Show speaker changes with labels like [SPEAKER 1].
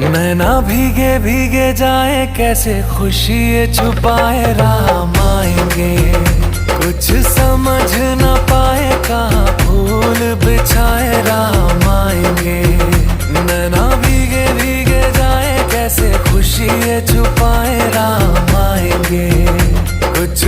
[SPEAKER 1] नैना भीगे भीगे जाए, कैसे खुशी ये छुपाए, राम आएंगे। कुछ समझ न पाए, कहाँ फूल बिछाए, राम आएंगे। नैना भीगे भीगे जाए, कैसे खुशी ये छुपाए, राम आएंगे। कुछ